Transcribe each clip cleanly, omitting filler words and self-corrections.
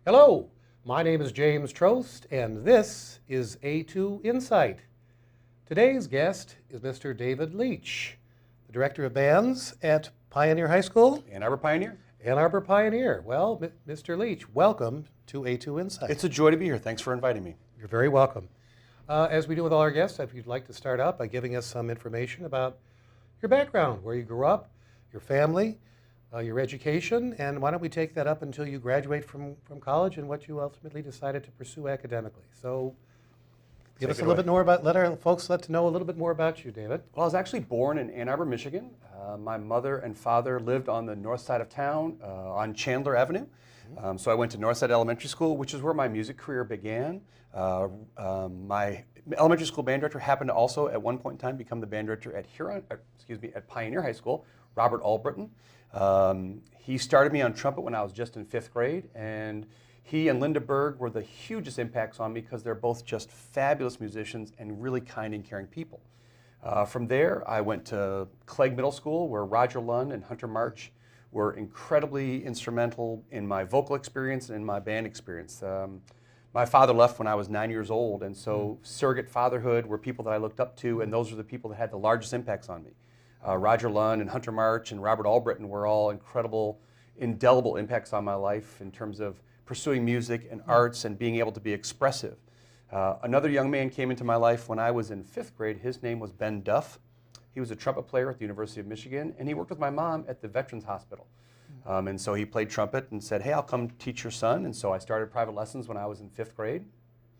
Hello, my name is James Trost, and this is A2 Insight. Today's guest is Mr. David Leach, the Director of Bands at Pioneer High School. Ann Arbor Pioneer. Ann Arbor Pioneer. Well, Mr. Leach, welcome to A2 Insight. It's a joy to be here. Thanks for inviting me. You're very welcome. As we do with all our guests, if you'd like to start out by giving us some information about your background, where you grew up, your family, your education, and why don't we take that up until you graduate from college and what you ultimately decided to pursue academically. So give us a little bit more about, let our folks know a little bit more about you, David. Well, I was actually born in Ann Arbor, Michigan. My mother and father lived on the north side of town on Chandler Avenue. So I went to Northside Elementary School, which is where my music career began. My elementary school band director happened to also at one point in time become the band director at at Pioneer High School, Robert Albritton. He started me on trumpet when I was just in 5th grade, and he and Linda Berg were the hugest impacts on me because they're both just fabulous musicians and really kind and caring people. From there, I went to Clegg Middle School, where Roger Lund and Hunter March were incredibly instrumental in my vocal experience and in my band experience. My father left when I was 9 years old, and so surrogate fatherhood were people that I looked up to, and those were the people that had the largest impacts on me. Roger Lund and Hunter March and Robert Albritton were all incredible, indelible impacts on my life in terms of pursuing music and arts and being able to be expressive. Another young man came into my life when I was in 5th grade. His name was Ben Duff. He was a trumpet player at the University of Michigan, and he worked with my mom at the Veterans Hospital. And so he played trumpet and said, hey, I'll come teach your son. And so I started private lessons when I was in 5th grade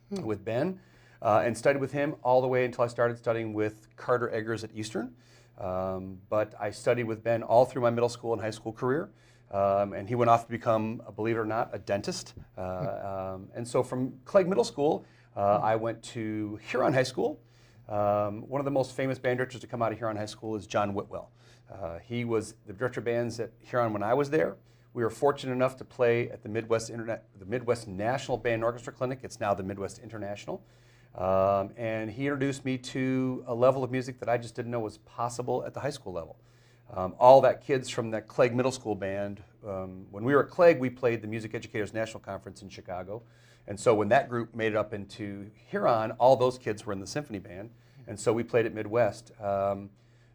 with Ben and studied with him all the way until I started studying with Carter Eggers at Eastern. But I studied with Ben all through my middle school and high school career. And he went off to become, believe it or not, a dentist. And so from Clegg Middle School, I went to Huron High School. One of the most famous band directors to come out of Huron High School is John Whitwell. He was the director of bands at Huron when I was there. We were fortunate enough to play at the Midwest National Band Orchestra Clinic. It's now the Midwest International. And he introduced me to a level of music that I just didn't know was possible at the high school level. All that kids from that Clegg Middle School band, when we were at Clegg, we played the Music Educators National Conference in Chicago. And so when that group made it up into Huron, all those kids were in the symphony band. And so we played at Midwest.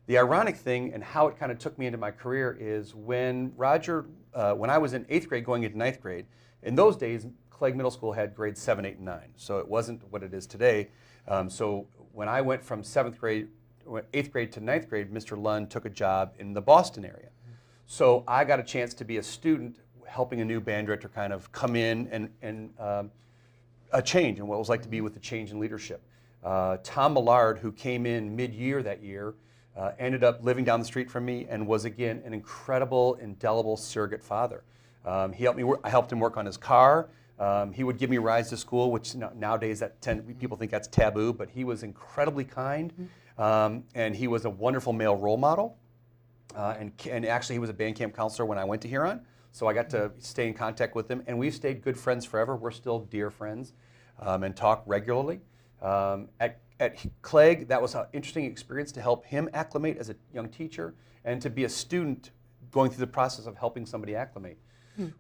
The ironic thing and how it kind of took me into my career is when when I was in 8th grade going into 9th grade, in those days, Clegg Middle School had grades 7, 8, and 9. So it wasn't what it is today. So when I went from 8th grade to 9th grade, Mr. Lund took a job in the Boston area. So I got a chance to be a student helping a new band director kind of come in and a change and what it was like to be with the change in leadership. Tom Millard, who came in mid-year that year, ended up living down the street from me and was again an incredible, indelible surrogate father. He helped me I helped him work on his car. He would give me rides to school, which nowadays people think that's taboo, but he was incredibly kind, and he was a wonderful male role model. And actually, he was a band camp counselor when I went to Huron, so I got to stay in contact with him, and we've stayed good friends forever. We're still dear friends and talk regularly. At Clegg, that was an interesting experience to help him acclimate as a young teacher and to be a student going through the process of helping somebody acclimate.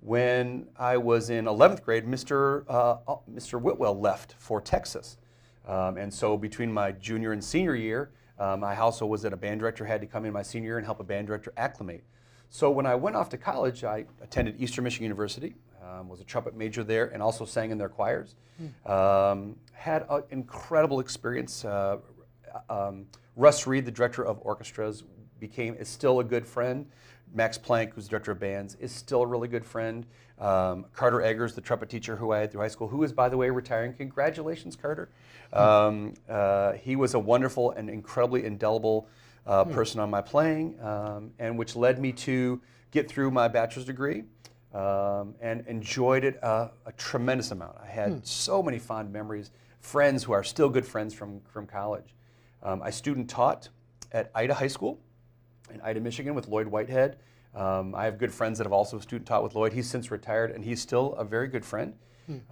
When I was in 11th grade, Mr. Whitwell left for Texas. And so between my junior and senior year, I also was that a band director had to come in my senior year and help a band director acclimate. So when I went off to college, I attended Eastern Michigan University, was a trumpet major there, and also sang in their choirs. Had an incredible experience. Russ Reed, the director of orchestras, is still a good friend. Max Plank, who's the director of bands, is still a really good friend. Carter Eggers, the trumpet teacher who I had through high school, who is, by the way, retiring. Congratulations, Carter. He was a wonderful and incredibly indelible person on my playing, and which led me to get through my bachelor's degree and enjoyed it a tremendous amount. I had so many fond memories, friends who are still good friends from college. I student taught at Ida High School in Ida, Michigan with Lloyd Whitehead. I have good friends that have also student taught with Lloyd. He's since retired, and he's still a very good friend.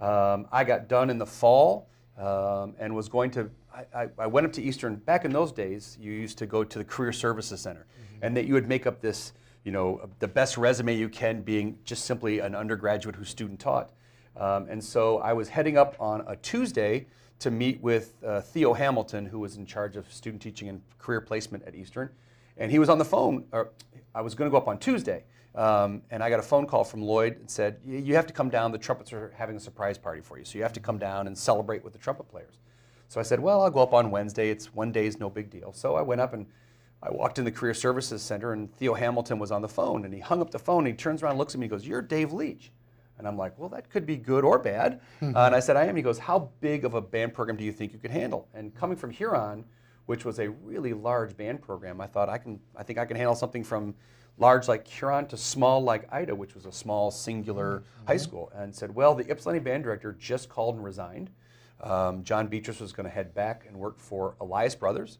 I got done in the fall and was going to, I went up to Eastern. Back in those days, you used to go to the Career Services Center, and that you would make up this, you know, the best resume you can being just simply an undergraduate who student taught. And so I was heading up on a Tuesday to meet with Theo Hamilton, who was in charge of student teaching and career placement at Eastern. And he was on the phone, or I was going to go up on Tuesday. And I got a phone call from Lloyd and said, you have to come down, the trumpets are having a surprise party for you. So you have to come down and celebrate with the trumpet players. So I said, well, I'll go up on Wednesday. It's one day's no big deal. So I went up and I walked in the Career Services Center, and Theo Hamilton was on the phone. And he hung up the phone, and he turns around and looks at me and goes, you're Dave Leach. And I'm like, well, that could be good or bad. And I said, I am. He goes, how big of a band program do you think you could handle? And coming from Huron, which was a really large band program, I thought, I think I can handle something from large like Huron to small like Ida, which was a small singular high school. And said, well, the Ypsilanti band director just called and resigned. John Beatrice was going to head back and work for Elias Brothers.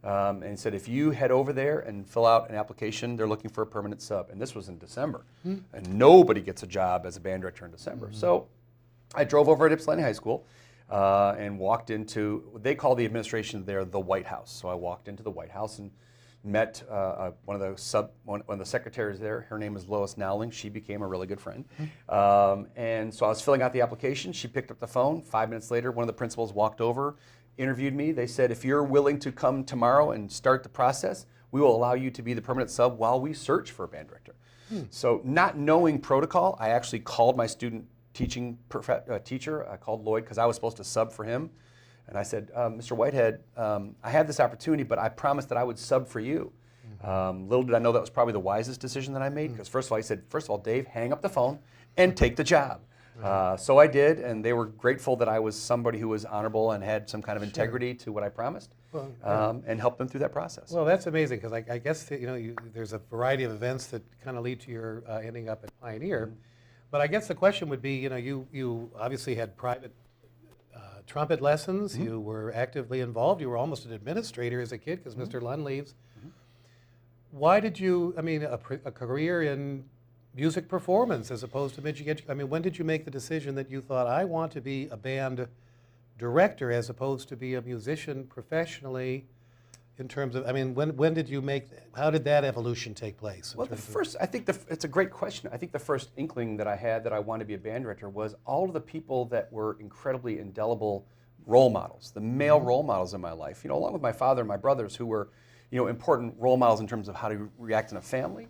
And he said, if you head over there and fill out an application, they're looking for a permanent sub. And this was in December. And nobody gets a job as a band director in December. So I drove over at Ypsilanti High School and walked into, they call the administration there the White House. So I walked into the White House and met one of the secretaries there. Her name is Lois Nowling. She became a really good friend. And so I was filling out the application. She picked up the phone. 5 minutes later, one of the principals walked over, interviewed me. They said, if you're willing to come tomorrow and start the process, we will allow you to be the permanent sub while we search for a band director. So not knowing protocol, I actually called my student teaching teacher. I called Lloyd because I was supposed to sub for him. And I said, Mr. Whitehead, I had this opportunity, but I promised that I would sub for you. Little did I know that was probably the wisest decision that I made, because first of all, he said, first of all, Dave, hang up the phone and take the job. So I did, and they were grateful that I was somebody who was honorable and had some kind of integrity to what I promised, and helped them through that process. Well, that's amazing, because I guess that, there's a variety of events that kind of lead to your ending up at Pioneer. But I guess the question would be, you obviously had private trumpet lessons. You were actively involved. You were almost an administrator as a kid, because Mr. Lund leaves. Why did you, a career in music performance as opposed to music education? When did you make the decision that you thought, I want to be a band director as opposed to be a musician professionally, in terms of, when did you make, how did that evolution take place? Well, it's a great question. I think the first inkling that I had that I wanted to be a band director was all of the people that were incredibly indelible role models, the male role models in my life, along with my father and my brothers, who were important role models in terms of how to react in a family.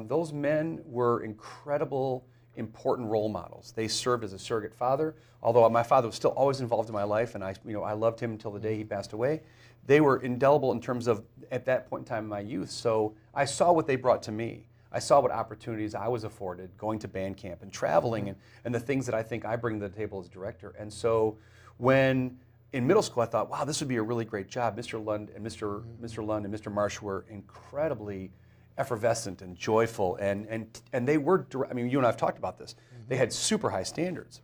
Those men were incredible, important role models. They served as a surrogate father, although my father was still always involved in my life, and I loved him until the day he passed away. They were indelible in terms of, at that point in time in my youth, so I saw what they brought to me. I saw what opportunities I was afforded going to band camp and traveling, and the things that I think I bring to the table as director. And so when in middle school, I thought, wow, this would be a really great job. Mr. Lund and Mr. Marsh were incredibly effervescent and joyful, and they were. You and I have talked about this. They had super high standards,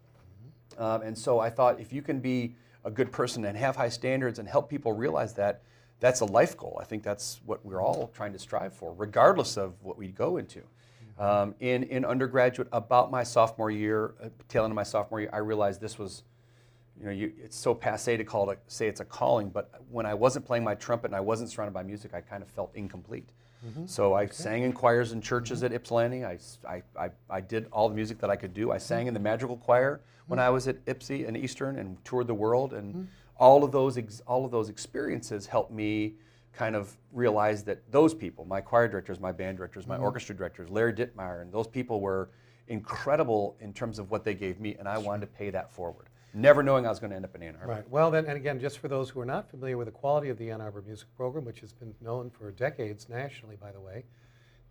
and so I thought, if you can be a good person and have high standards and help people realize that, that's a life goal. I think that's what we're all trying to strive for, regardless of what we go into. In undergraduate, about my sophomore year, tail end of my sophomore year, I realized this was. It's so passé to say it's a calling, but when I wasn't playing my trumpet and I wasn't surrounded by music, I kind of felt incomplete. So I sang in choirs and churches at Ypsilanti. I did all the music that I could do. I sang in the madrigal choir when I was at Ypsi and Eastern and toured the world, and all of those experiences helped me kind of realize that those people, my choir directors, my band directors, my orchestra directors, Larry Dittmeyer, and those people were incredible in terms of what they gave me, and I wanted to pay that forward, never knowing I was going to end up in Ann Arbor. Right. Well, then, and again, just for those who are not familiar with the quality of the Ann Arbor Music Program, which has been known for decades nationally, by the way,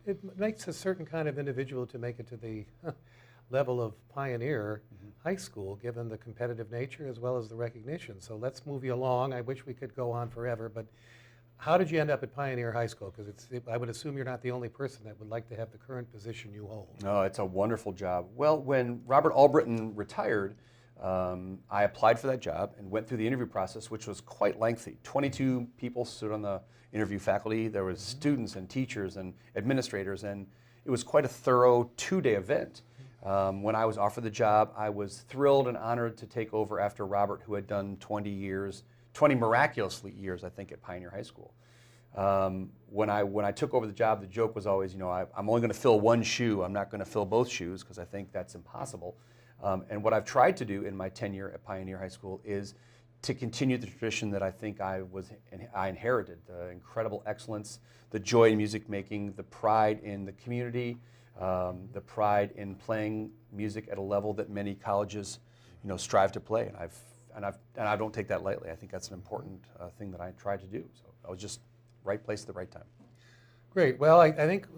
it makes a certain kind of individual to make it to the level of Pioneer High School, given the competitive nature as well as the recognition. So let's move you along. I wish we could go on forever, but how did you end up at Pioneer High School? Because I would assume you're not the only person that would like to have the current position you hold. No, it's a wonderful job. Well, when Robert Albritton retired, I applied for that job and went through the interview process, which was quite lengthy. 22 people stood on the interview faculty. There was students and teachers and administrators, and it was quite a thorough 2-day event. When I was offered the job, I was thrilled and honored to take over after Robert, who had done 20 miraculous years, I think, at Pioneer High School. When I took over the job, the joke was always, I'm only going to fill one shoe. I'm not going to fill both shoes, because I think that's impossible. And what I've tried to do in my tenure at Pioneer High School is to continue the tradition that I think I inherited, the incredible excellence, the joy in music making, the pride in the community, the pride in playing music at a level that many colleges, strive to play. And I don't take that lightly. I think that's an important thing that I try to do. So I was just right place at the right time. Great. Well, I think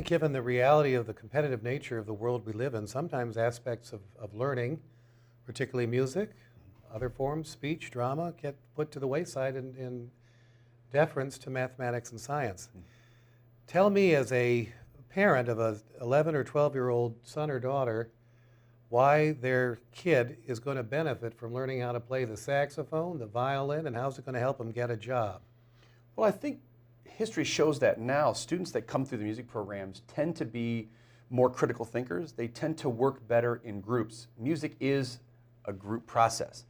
given the reality of the competitive nature of the world we live in, sometimes aspects of learning, particularly music, other forms, speech, drama, get put to the wayside in deference to mathematics and science. Tell me, as a parent of a 11 or 12-year-old son or daughter, why their kid is going to benefit from learning how to play the saxophone, the violin, and how's it going to help them get a job? Well, I think history shows that now students that come through the music programs tend to be more critical thinkers. They tend to work better in groups. Music is a group process.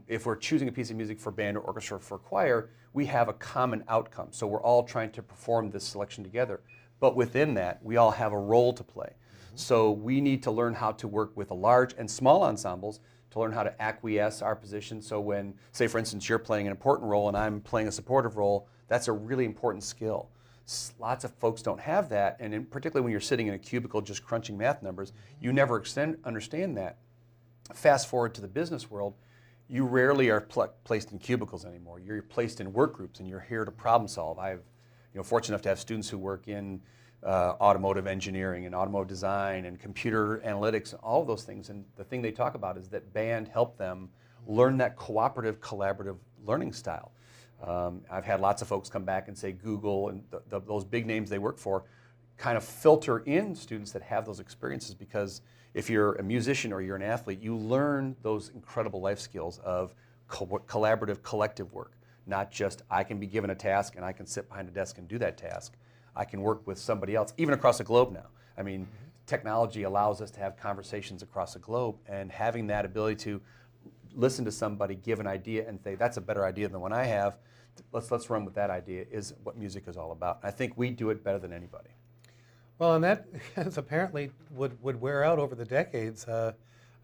If we're choosing a piece of music for band or orchestra or for choir, we have a common outcome. So we're all trying to perform this selection together. But within that, we all have a role to play. So we need to learn how to work with a large and small ensembles to learn how to acquiesce our position. So when, say for instance, you're playing an important role and I'm playing a supportive role, that's a really important skill. Lots of folks don't have that, and particularly when you're sitting in a cubicle just crunching math numbers, you never understand that. Fast forward to the business world, you rarely are placed in cubicles anymore. You're placed in work groups, and you're here to problem solve. I'm fortunate enough to have students who work in automotive engineering and automotive design and computer analytics and all of those things. And the thing they talk about is that band helped them learn that cooperative, collaborative learning style. I've had lots of folks come back and say Google and those big names they work for kind of filter in students that have those experiences, because if you're a musician or you're an athlete, you learn those incredible life skills of collaborative, collective work. Not just I can be given a task and I can sit behind a desk and do that task. I can work with somebody else, even across the globe now. I mean, technology allows us to have conversations across the globe, and having that ability to listen to somebody give an idea and say, that's a better idea than one I have, let's run with that idea, is what music is all about. I think we do it better than anybody. Well, and that apparently would wear out over the decades.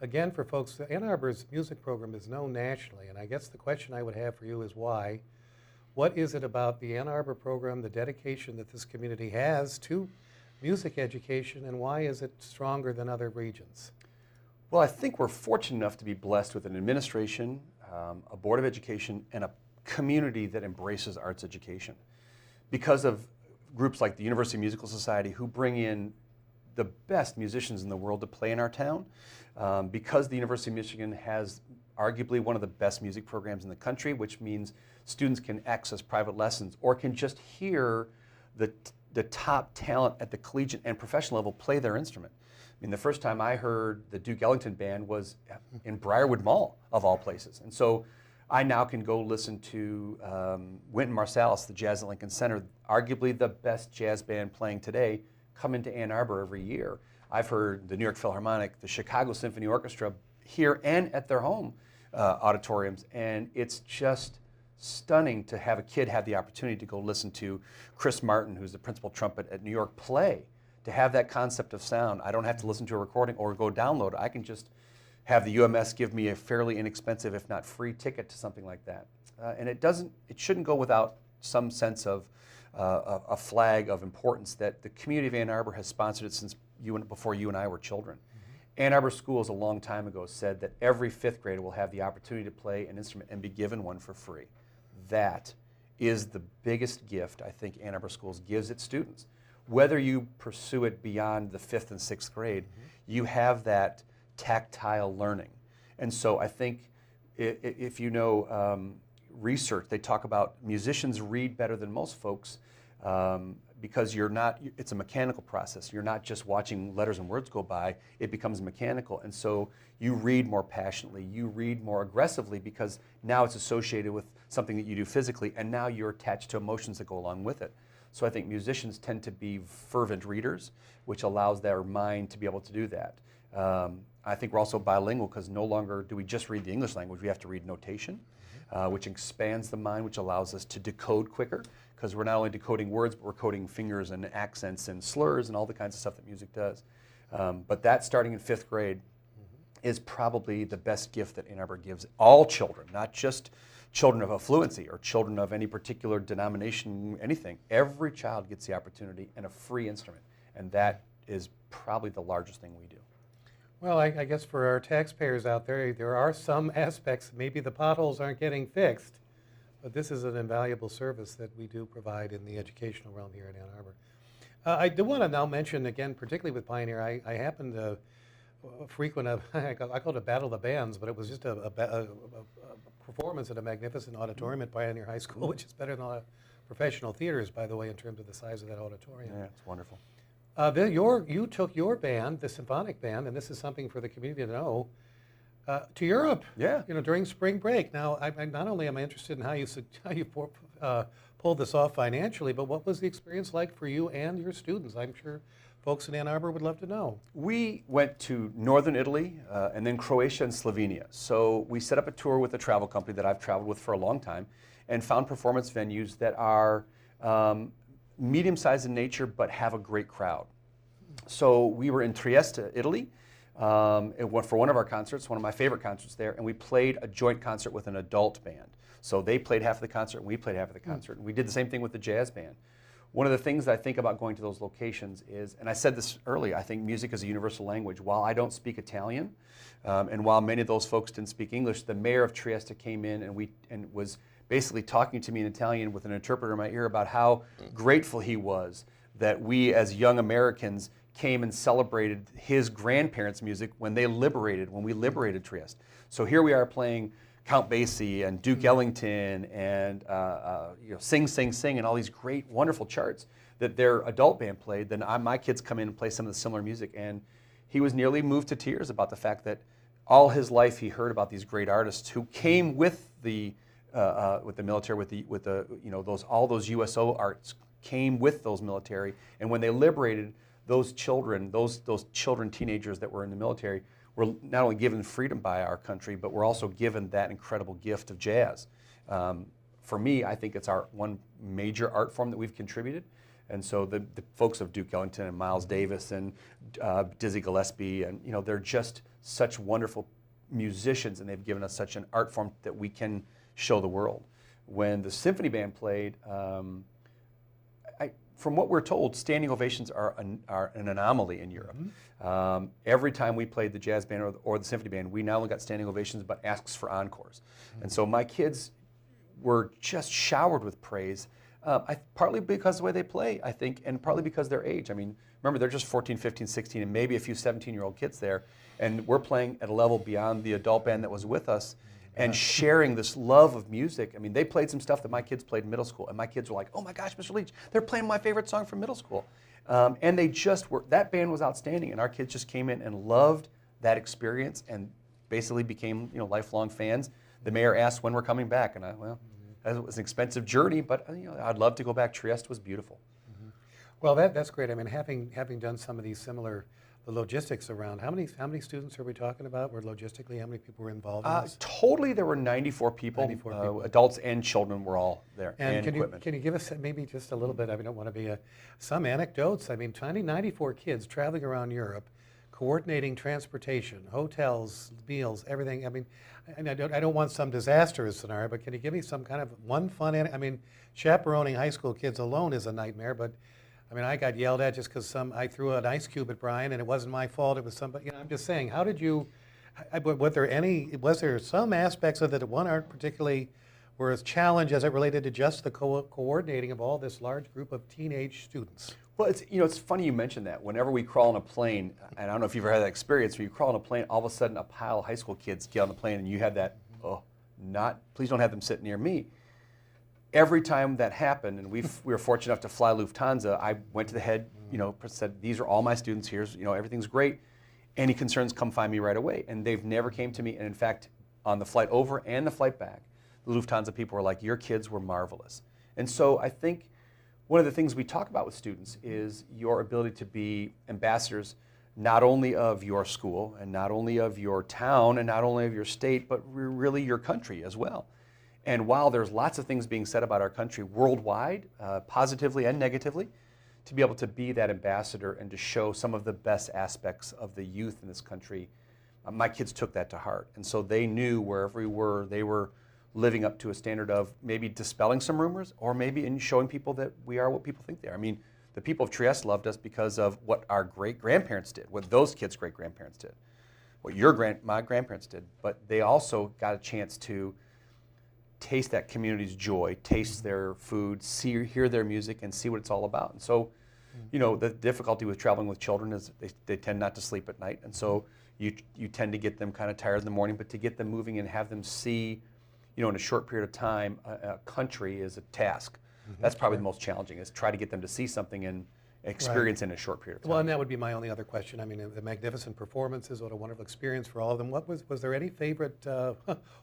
Again, for folks, Ann Arbor's music program is known nationally, and I guess the question I would have for you is why? What is it about the Ann Arbor program, the dedication that this community has to music education, and why is it stronger than other regions? Well, I think we're fortunate enough to be blessed with an administration, a board of education, and a community that embraces arts education. Because of groups like the University Musical Society, who bring in the best musicians in the world to play in our town, because the University of Michigan has arguably one of the best music programs in the country, which means students can access private lessons or can just hear the top talent at the collegiate and professional level play their instrument. I mean, the first time I heard the Duke Ellington Band was in Briarwood Mall, of all places. And so I now can go listen to Wynton Marsalis, the Jazz at Lincoln Center, arguably the best jazz band playing today, come into Ann Arbor every year. I've heard the New York Philharmonic, the Chicago Symphony Orchestra here and at their home auditoriums, and it's just stunning to have a kid have the opportunity to go listen to Chris Martin, who's the principal trumpet at New York, play. To have that concept of sound, I don't have to listen to a recording or go download it. I can just have the UMS give me a fairly inexpensive, if not free, ticket to something like that. And it shouldn't go without some sense of a flag of importance that the community of Ann Arbor has sponsored it since before you and I were children. Ann Arbor Schools a long time ago said that every fifth grader will have the opportunity to play an instrument and be given one for free. That is the biggest gift I think Ann Arbor Schools gives its students. Whether you pursue it beyond the 5th and 6th grade, you have that tactile learning. And so I think if you know research, they talk about musicians read better than most folks because it's a mechanical process. You're not just watching letters and words go by, it becomes mechanical. And so you read more passionately, you read more aggressively, because now it's associated with something that you do physically, and now you're attached to emotions that go along with it. So I think musicians tend to be fervent readers, which allows their mind to be able to do that. I think we're also bilingual because no longer do we just read the English language, we have to read notation, which expands the mind, which allows us to decode quicker, because we're not only decoding words, but we're coding fingers and accents and slurs and all the kinds of stuff that music does. But that starting in 5th grade, is probably the best gift that Ann Arbor gives all children, not just children of affluency or children of any particular denomination, anything. Every child gets the opportunity and a free instrument, and that is probably the largest thing we do. Well, I guess for our taxpayers out there, there are some aspects, maybe the potholes aren't getting fixed, but this is an invaluable service that we do provide in the educational realm here in Ann Arbor. I do want to now mention, again, particularly with Pioneer, I happen to frequent I call it a battle of the bands, but it was just a performance at a magnificent auditorium at Pioneer High School, which is better than a lot of professional theaters, by the way, in terms of the size of that auditorium. Yeah, it's wonderful. You took your band, the symphonic band, and this is something for the community to know, to Europe. Yeah. During spring break. Now, not only am I interested in how you pulled this off financially, but what was the experience like for you and your students? I'm sure folks in Ann Arbor would love to know. We went to northern Italy and then Croatia and Slovenia. So we set up a tour with a travel company that I've traveled with for a long time and found performance venues that are medium-sized in nature but have a great crowd. So we were in Trieste, Italy, for one of our concerts, one of my favorite concerts there, and we played a joint concert with an adult band. So they played half of the concert and we played half of the concert. And we did the same thing with the jazz band. One of the things that I think about going to those locations is, and I said this earlier, I think music is a universal language. While I don't speak Italian, and while many of those folks didn't speak English, the mayor of Trieste came in and was basically talking to me in Italian with an interpreter in my ear about how grateful he was that we as young Americans came and celebrated his grandparents' music when we liberated Trieste. So here we are playing Count Basie and Duke Ellington and Sing, Sing, Sing and all these great, wonderful charts that their adult band played. Then my kids come in and play some of the similar music, and he was nearly moved to tears about the fact that all his life he heard about these great artists who came with the military, all those USO arts came with those military, and when they liberated those children, teenagers that were in the military, were not only given freedom by our country, but we're also given that incredible gift of jazz. For me, I think it's our one major art form that we've contributed. And so the folks of Duke Ellington and Miles Davis and Dizzy Gillespie, and they're just such wonderful musicians, and they've given us such an art form that we can show the world. When the symphony band played, from what we're told, standing ovations are an anomaly in Europe. Mm-hmm. Every time we played the jazz band or the symphony band, we not only got standing ovations, but asks for encores. Mm-hmm. And so my kids were just showered with praise, partly because of the way they play, I think, and partly because their age. I mean, remember, they're just 14, 15, 16, and maybe a few 17-year-old kids there, and we're playing at a level beyond the adult band that was with us, and sharing this love of music. I mean, they played some stuff that my kids played in middle school, and my kids were like, "Oh my gosh, Mr. Leach, they're playing my favorite song from middle school." And they just were, that band was outstanding, and our kids just came in and loved that experience and basically became lifelong fans. The mayor asked when we're coming back, and it was an expensive journey, but I'd love to go back. Trieste was beautiful. Mm-hmm. Well, that's great. I mean, having done some of these similar the logistics around, how many students are we talking about? Were logistically, how many people were involved in this? Totally, there were 94 people. 94 people. Adults and children were all there. And can you give us maybe just a little bit, I don't want to be some anecdotes. I mean, 94 kids traveling around Europe, coordinating transportation, hotels, meals, everything. I mean, and I don't want some disastrous scenario, but can you give me some kind of one fun, I mean, chaperoning high school kids alone is a nightmare, but I mean, I got yelled at just because I threw an ice cube at Brian, and it wasn't my fault. It was somebody. I'm just saying, how did you? Was there some aspects of it that aren't particularly were as challenged as it related to just the coordinating of all this large group of teenage students? Well, it's funny you mentioned that. Whenever we crawl on a plane, and I don't know if you've ever had that experience, where you crawl on a plane, all of a sudden a pile of high school kids get on the plane, and you have that, please don't have them sit near me. Every time that happened, and we were fortunate enough to fly Lufthansa, I went to the head, said, these are all my students, here's, everything's great. Any concerns, come find me right away. And they've never came to me, and in fact, on the flight over and the flight back, the Lufthansa people were like, your kids were marvelous. And so I think one of the things we talk about with students is your ability to be ambassadors, not only of your school, and not only of your town, and not only of your state, but really your country as well. And while there's lots of things being said about our country worldwide, positively and negatively, to be able to be that ambassador and to show some of the best aspects of the youth in this country, my kids took that to heart. And so they knew wherever we were, they were living up to a standard of maybe dispelling some rumors or maybe in showing people that we are what people think they are. I mean, the people of Trieste loved us because of what our great-grandparents did, what those kids' great-grandparents did, what my grandparents did. But they also got a chance to taste that community's joy, taste their food, hear their music, and see what it's all about. And so, you know, the difficulty with traveling with children is they tend not to sleep at night. And so you tend to get them kind of tired in the morning, but to get them moving and have them see, you know, in a short period of time, a country is a task. That's probably the most challenging, is try to get them to see something and experience in a short period of time. Well, and that would be my only other question. I mean, the magnificent performances, what a wonderful experience for all of them. Was there any favorite,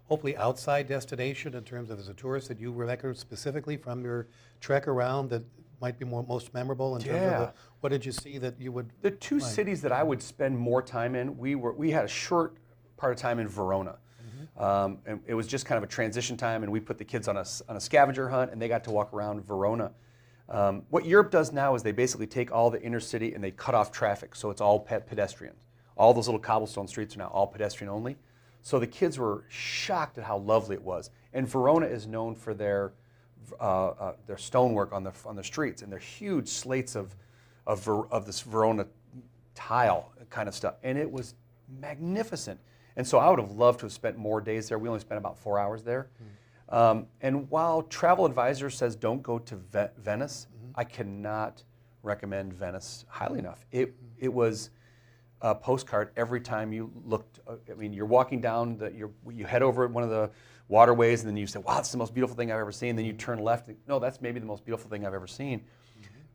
hopefully outside destination in terms of as a tourist that you recommend specifically from your trek around that might be most memorable in terms of what did you see that you would? The two cities that I would spend more time in, we had a short part of time in Verona. And it was just kind of a transition time, and we put the kids on a scavenger hunt, and they got to walk around Verona. What Europe does now is they basically take all the inner city and they cut off traffic, so it's all pedestrian. All those little cobblestone streets are now all pedestrian only. So the kids were shocked at how lovely it was. And Verona is known for their stonework on the streets and their huge slates of this Verona tile kind of stuff, and it was magnificent. And so I would have loved to have spent more days there. We only spent about 4 hours there. And while Travel Advisor says don't go to Venice, I cannot recommend Venice highly enough. It was a postcard every time you looked. I mean, you're walking down, you head over one of the waterways, and then you say, wow, that's the most beautiful thing I've ever seen. Then you turn left, and, no, that's maybe the most beautiful thing I've ever seen.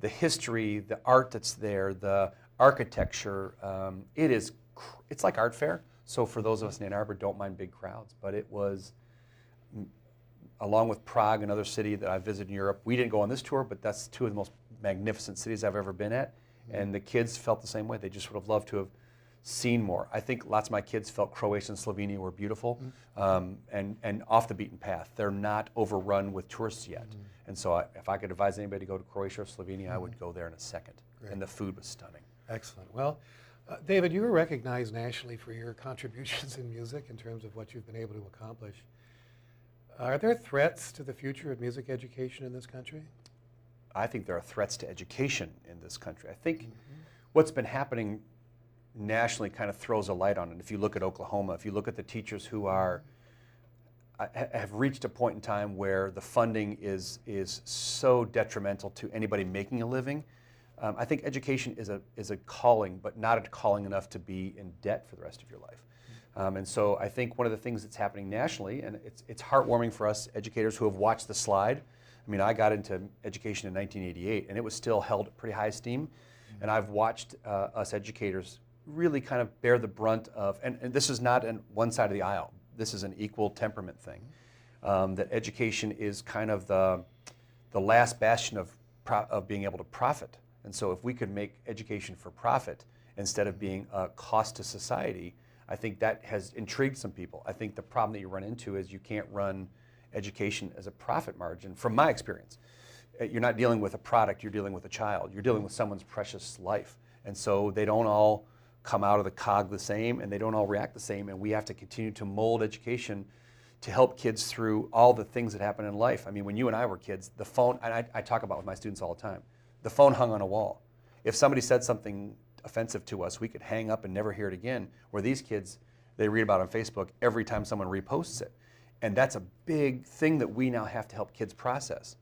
The history, the art that's there, the architecture, it's like art fair. So for those of us in Ann Arbor, don't mind big crowds. But it was, along with Prague, another city that I visited in Europe. We didn't go on this tour, but that's two of the most magnificent cities I've ever been at. And the kids felt the same way. They just would have loved to have seen more. I think lots of my kids felt Croatia and Slovenia were beautiful and off the beaten path. They're not overrun with tourists yet. And so if I could advise anybody to go to Croatia or Slovenia, I would go there in a second. Great. And the food was stunning. Excellent. Well, David, you were recognized nationally for your contributions in music in terms of what you've been able to accomplish. Are there threats to the future of music education in this country? I think there are threats to education in this country. I think what's been happening nationally kind of throws a light on it. If you look at Oklahoma, if you look at the teachers who have reached a point in time where the funding is so detrimental to anybody making a living, I think education is a calling, but not a calling enough to be in debt for the rest of your life. And so I think one of the things that's happening nationally, and it's heartwarming for us educators who have watched the slide. I mean, I got into education in 1988, and it was still held at pretty high esteem. And I've watched us educators really kind of bear the brunt of, and this is not on one side of the aisle. This is an equal temperament thing. That education is kind of the last bastion of being able to profit. And so if we could make education for profit instead of being a cost to society, I think that has intrigued some people. I think the problem that you run into is you can't run education as a profit margin, from my experience. You're not dealing with a product, you're dealing with a child. You're dealing with someone's precious life. And so they don't all come out of the cog the same, and they don't all react the same, and we have to continue to mold education to help kids through all the things that happen in life. I mean, when you and I were kids, the phone, and I talk about with my students all the time, the phone hung on a wall. If somebody said something offensive to us, we could hang up and never hear it again. Where these kids, they read about it on Facebook every time someone reposts it. And that's a big thing that we now have to help kids process.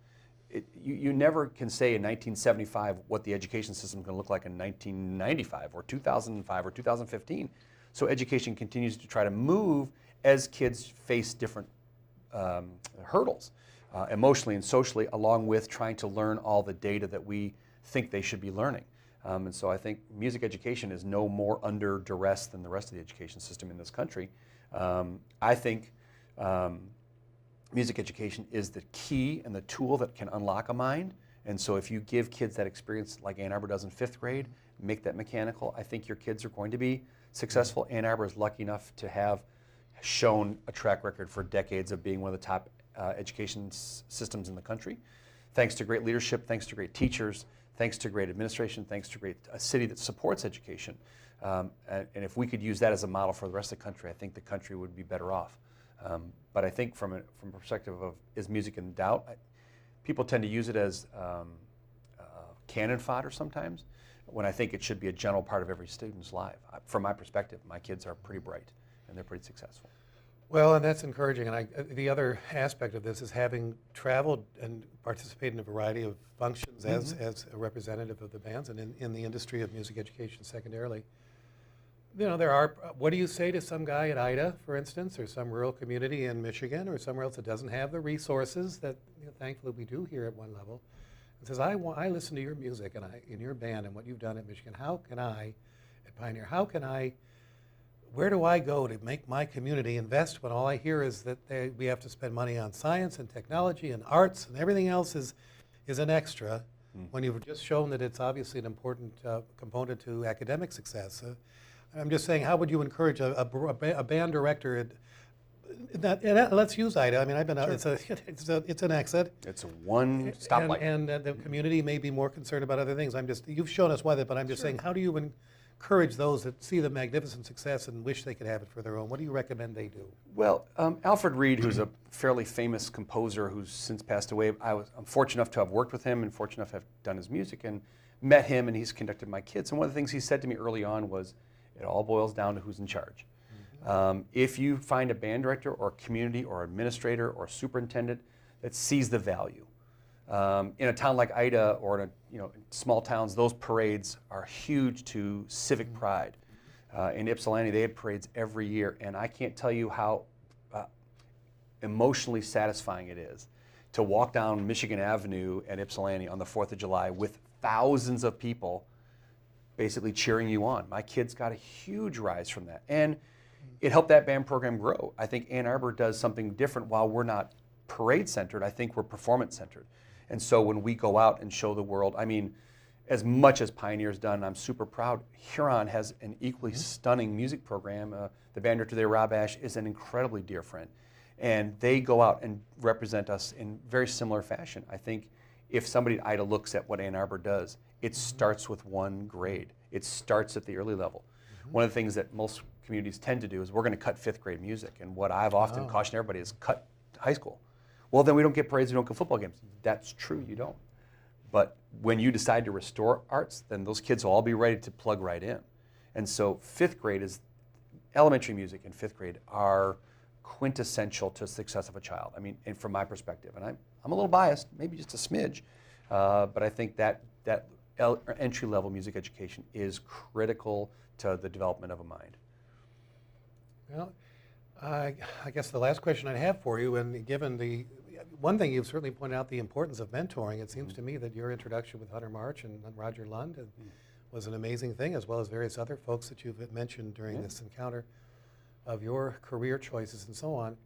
You never can say in 1975 what the education system is going to look like in 1995 or 2005 or 2015. So education continues to try to move as kids face different hurdles, emotionally and socially, along with trying to learn all the data that we think they should be learning. And so I think music education is no more under duress than the rest of the education system in this country. I think music education is the key and the tool that can unlock a mind. And so if you give kids that experience like Ann Arbor does in 5th grade, make that mechanical, I think your kids are going to be successful. Ann Arbor is lucky enough to have shown a track record for decades of being one of the top education systems in the country. Thanks to great leadership, thanks to great teachers, thanks to great administration, thanks to a city that supports education. And if we could use that as a model for the rest of the country, I think the country would be better off. But I think from a perspective of, is music in doubt, people tend to use it as cannon fodder sometimes, when I think it should be a general part of every student's life. From my perspective, my kids are pretty bright and they're pretty successful. Well, and that's encouraging. And the other aspect of this is having traveled and participated in a variety of functions as a representative of the bands and in the industry of music education secondarily. There are, what do you say to some guy at Ida, for instance, or some rural community in Michigan or somewhere else that doesn't have the resources that thankfully we do here at one level, and says, I listen to your music and in your band and what you've done at Michigan. How can I, at Pioneer, where do I go to make my community invest when all I hear is that we have to spend money on science and technology and arts and everything else is an extra when you've just shown that it's obviously an important component to academic success. I'm just saying, how would you encourage a band director let's use Ida. I mean, I've been out. Sure. It's an exit. It's a one stoplight. And the community may be more concerned about other things. You've shown us why that, but I'm just saying, how do you encourage those that see the magnificent success and wish they could have it for their own? What do you recommend they do? Well, Alfred Reed, who's a fairly famous composer who's since passed away, I'm fortunate enough to have worked with him and fortunate enough to have done his music and met him, and he's conducted my kids. And one of the things he said to me early on was, it all boils down to who's in charge. If you find a band director or community or administrator or superintendent that sees the value, in a town like Ida or in small towns, those parades are huge to civic pride. In Ypsilanti, they had parades every year, and I can't tell you how emotionally satisfying it is to walk down Michigan Avenue at Ypsilanti on the 4th of July with thousands of people basically cheering you on. My kids got a huge rise from that, and it helped that band program grow. I think Ann Arbor does something different. While we're not parade-centered, I think we're performance-centered. And so when we go out and show the world, I mean, as much as Pioneer's done, I'm super proud, Huron has an equally stunning music program. The band director there, Rob Ash, is an incredibly dear friend. And they go out and represent us in very similar fashion. I think if somebody at Ida looks at what Ann Arbor does, it starts with one grade. It starts at the early level. One of the things that most communities tend to do is we're going to cut 5th grade music. And what I've often cautioned everybody is cut high school. Well, then we don't get parades, we don't get football games. That's true, you don't. But when you decide to restore arts, then those kids will all be ready to plug right in. And so 5th grade is, elementary music in 5th grade are quintessential to the success of a child. I mean, and from my perspective, and I'm a little biased, maybe just a smidge, but I think that entry-level music education is critical to the development of a mind. Well, I guess the last question I have for you, and given the one thing you've certainly pointed out, the importance of mentoring, it seems to me that your introduction with Hunter March and Roger Lund was an amazing thing, as well as various other folks that you've mentioned during this encounter of your career choices and so on.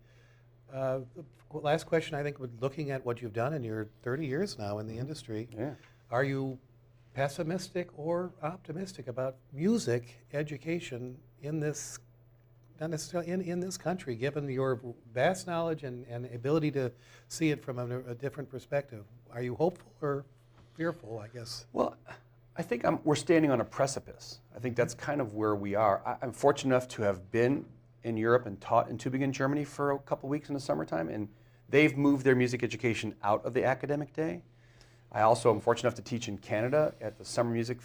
The last question, I think, looking at what you've done in your 30 years now in the industry, are you pessimistic or optimistic about music education in this, not necessarily in this country, given your vast knowledge and ability to see it from a different perspective? Are you hopeful or fearful, I guess? Well, I think we're standing on a precipice. I think that's kind of where we are. I'm fortunate enough to have been in Europe and taught in Tübingen, Germany for a couple weeks in the summertime, and they've moved their music education out of the academic day. I also am fortunate enough to teach in Canada at the summer music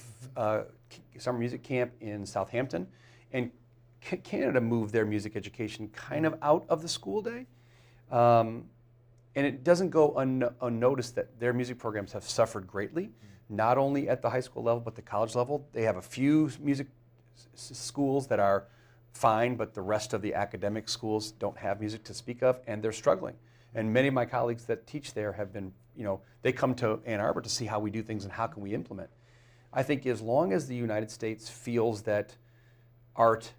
camp in Southampton, and Canada moved their music education kind of out of the school day. And it doesn't go unnoticed that their music programs have suffered greatly, not only at the high school level, but the college level. They have a few music schools that are fine, but the rest of the academic schools don't have music to speak of, and they're struggling. And many of my colleagues that teach there have been, they come to Ann Arbor to see how we do things and how can we implement. I think as long as the United States feels that art,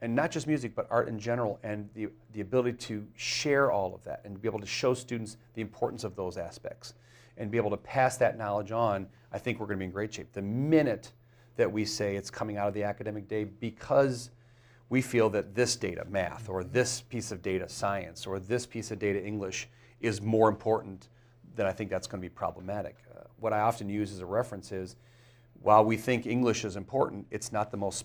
and not just music, but art in general, and the ability to share all of that and be able to show students the importance of those aspects and be able to pass that knowledge on, I think we're going to be in great shape. The minute that we say it's coming out of the academic day because we feel that this data, math, or this piece of data, science, or this piece of data, English, is more important then I think that's going to be problematic. What I often use as a reference is, while we think English is important, it's not the most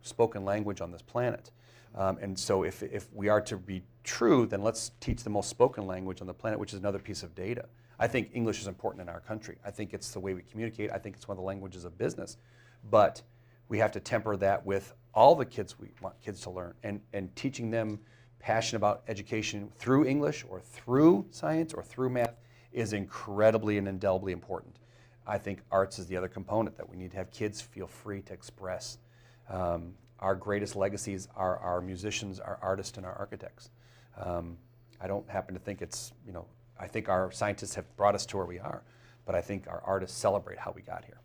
spoken language on this planet. And so if we are to be true, then let's teach the most spoken language on the planet, which is another piece of data. I think English is important in our country. I think it's the way we communicate. I think it's one of the languages of business. But we have to temper that with all the kids we want kids to learn, and teaching them passion about education through English or through science or through math is incredibly and indelibly important. I think arts is the other component that we need to have kids feel free to express. Our greatest legacies are our musicians, our artists, and our architects. I don't happen to think it's, I think our scientists have brought us to where we are, but I think our artists celebrate how we got here.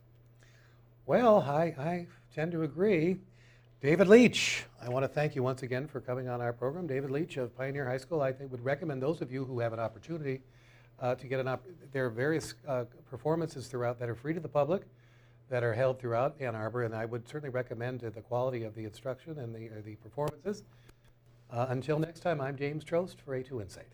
Well, I tend to agree. David Leach, I want to thank you once again for coming on our program. David Leach of Pioneer High School. I think would recommend those of you who have an opportunity to get there are various performances throughout that are free to the public, that are held throughout Ann Arbor, and I would certainly recommend the quality of the instruction and the performances. Until next time, I'm James Trost for A2 Insight.